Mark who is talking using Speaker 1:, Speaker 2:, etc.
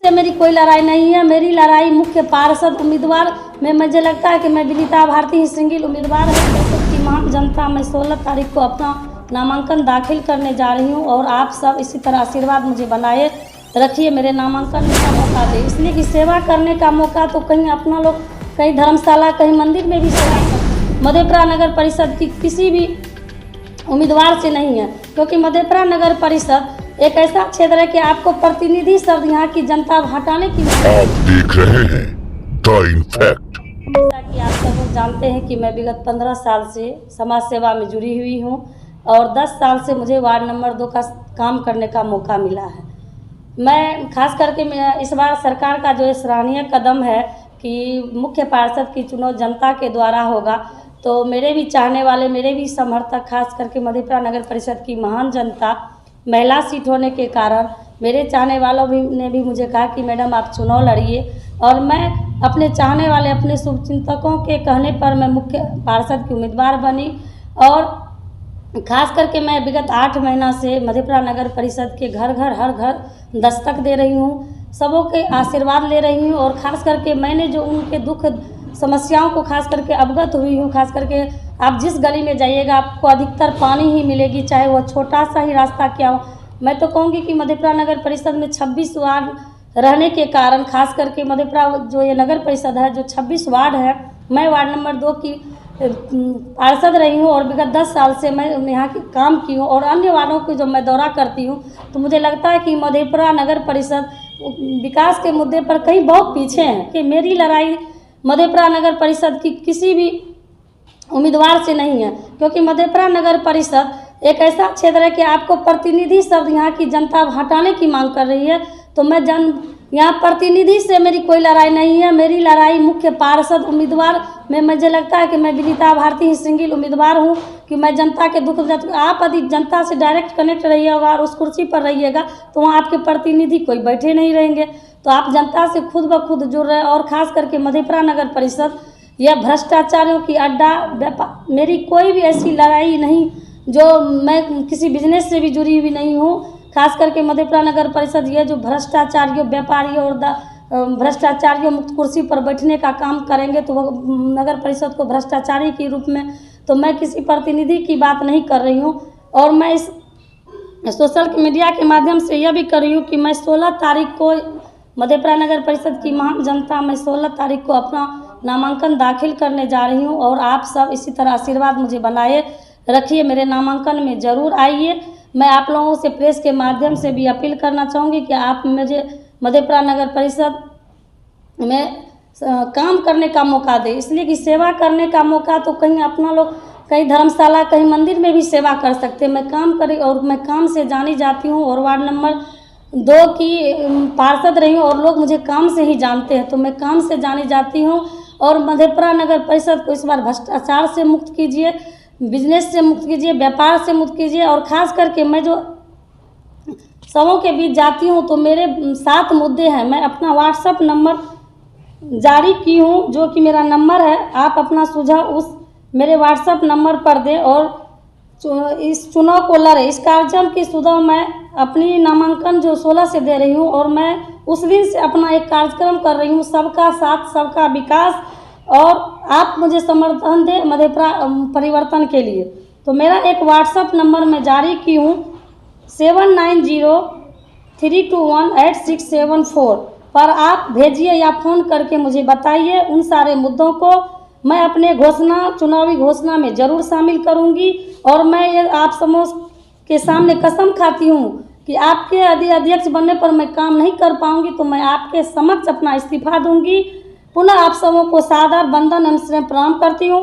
Speaker 1: से मेरी कोई लड़ाई नहीं है। मेरी लड़ाई मुख्य पार्षद उम्मीदवार में मुझे लगता है कि मैं विनीता भारती ही सिंगल उम्मीदवार है। परिषद की महान जनता, मैं 16 तारीख को अपना नामांकन दाखिल करने जा रही हूँ और आप सब इसी तरह आशीर्वाद मुझे बनाए रखिए, मेरे नामांकन का मौका दे। इसलिए कि सेवा करने का मौका तो कहीं अपना लोग कहीं धर्मशाला, कहीं मंदिर में भी सेवा कर, मधेपुरा नगर परिषद की किसी भी उम्मीदवार से नहीं है, क्योंकि मधेपुरा नगर परिषद एक ऐसा क्षेत्र है कि आपको प्रतिनिधि शब्द यहाँ की जनता हटाने की।
Speaker 2: आप देख रहे हैं द इम्पैक्ट।
Speaker 1: जैसा कि आप सब लोग जानते हैं कि मैं विगत 15 साल से समाज सेवा में जुड़ी हुई हूँ और 10 साल से मुझे वार्ड नंबर 2 का काम करने का मौका मिला है। मैं खास करके इस बार सरकार का जो सराहनीय कदम है कि मुख्य पार्षद की चुनाव जनता के द्वारा होगा, तो मेरे भी चाहने वाले, मेरे भी समर्थक, खास करके मधेपुरा नगर परिषद की महान जनता, महिला सीट होने के कारण मेरे चाहने वालों ने भी मुझे कहा कि मैडम आप चुनाव लड़िए, और मैं अपने चाहने वाले, अपने शुभचिंतकों के कहने पर मैं मुख्य पार्षद की उम्मीदवार बनी। और खास करके मैं विगत 8 महीना से मधेपुरा नगर परिषद के घर घर, हर घर दस्तक दे रही हूँ, सबों के आशीर्वाद ले रही हूँ। और ख़ास करके मैंने जो उनके दुख समस्याओं को खास करके अवगत हुई हूँ। खास करके आप जिस गली में जाइएगा आपको अधिकतर पानी ही मिलेगी, चाहे वो छोटा सा ही रास्ता क्या हो। मैं तो कहूँगी कि मधेपुरा नगर परिषद में 26 वार्ड रहने के कारण, खास करके मधेपुरा जो ये नगर परिषद है जो 26 वार्ड है, मैं वार्ड नंबर 2 की पार्षद रही हूँ और विगत 10 साल से मैं यहाँ की काम की हूँ। और अन्य वार्डों को जब मैं दौरा करती हूँ तो मुझे लगता है कि मधेपुरा नगर परिषद विकास के मुद्दे पर कहीं बहुत पीछे हैं। कि मेरी लड़ाई मधेपुरा नगर परिषद की किसी भी उम्मीदवार से नहीं है, क्योंकि मधेपुरा नगर परिषद एक ऐसा क्षेत्र है कि आपको प्रतिनिधि शब्द यहाँ की जनता हटाने की मांग कर रही है। तो मैं यहाँ प्रतिनिधि से मेरी कोई लड़ाई नहीं है। मेरी लड़ाई मुख्य पार्षद उम्मीदवार में मुझे लगता है कि मैं विनीता भारती ही सिंगल उम्मीदवार हूँ कि मैं जनता के दुख। आप यदि जनता से डायरेक्ट कनेक्ट रहिएगा और उस कुर्सी पर रहिएगा तो वहाँ आपके प्रतिनिधि कोई बैठे नहीं रहेंगे, तो आप जनता से खुद ब खुद जुड़ रहे हैं। और ख़ास करके मधेपुरा नगर परिषद यह भ्रष्टाचारियों की अड्डा व्यापार, मेरी कोई भी ऐसी लड़ाई नहीं जो मैं किसी बिजनेस से भी जुड़ी हुई नहीं हूँ। खास करके मधेपुरा नगर परिषद ये जो भ्रष्टाचारियों, व्यापारियों और भ्रष्टाचारियों मुक्त कुर्सी पर बैठने का काम करेंगे तो वो नगर परिषद को भ्रष्टाचारी के रूप में, तो मैं किसी प्रतिनिधि की बात नहीं कर रही हूँ। और मैं इस सोशल मीडिया के माध्यम से यह भी कर रही हूँ कि मैं 16 तारीख को मधेपुरा नगर परिषद की महान जनता, मैं 16 तारीख को अपना नामांकन दाखिल करने जा रही हूँ और आप सब इसी तरह आशीर्वाद मुझे बनाए रखिए, मेरे नामांकन में ज़रूर आइए। मैं आप लोगों से प्रेस के माध्यम से भी अपील करना चाहूँगी कि आप मुझे मधेपुरा नगर परिषद में काम करने का मौका दें। इसलिए कि सेवा करने का मौका तो कहीं अपना लोग कहीं धर्मशाला, कहीं मंदिर में भी सेवा कर सकते हैं। मैं काम करी और मैं काम से जानी जाती हूँ और वार्ड नंबर 2 की पार्षद रही हूँ और लोग मुझे काम से ही जानते हैं, तो मैं काम से जानी जाती हूँ। और मधेपुरा नगर परिषद को इस बार भ्रष्टाचार से मुक्त कीजिए, बिजनेस से मुक्त कीजिए, व्यापार से मुक्त कीजिए। और ख़ास करके मैं जो सबों के बीच जाती हूँ तो मेरे 7 मुद्दे हैं। मैं अपना व्हाट्सएप नंबर जारी की हूँ जो कि मेरा नंबर है, आप अपना सुझाव उस मेरे व्हाट्सएप नंबर पर दें और इस चुनाव को लड़े। इस कार्यक्रम की सुबह मैं अपनी नामांकन जो 16 से दे रही हूँ और मैं उस दिन से अपना एक कार्यक्रम कर रही हूँ, सबका साथ सबका विकास, और आप मुझे समर्थन दें मधेपुरा परिवर्तन के लिए। तो मेरा एक व्हाट्सएप नंबर मैं जारी की हूँ 7903218674 पर आप भेजिए या फ़ोन करके मुझे बताइए उन सारे मुद्दों को। मैं अपने चुनावी घोषणा में ज़रूर शामिल करूँगी। और मैं ये आप समूह के सामने कसम खाती हूँ कि आपके यदि अध्यक्ष बनने पर मैं काम नहीं कर पाऊँगी तो मैं आपके समक्ष अपना इस्तीफा दूँगी। पुनः आप सबों को सादर वंदन एवं प्रणाम करती हूँ।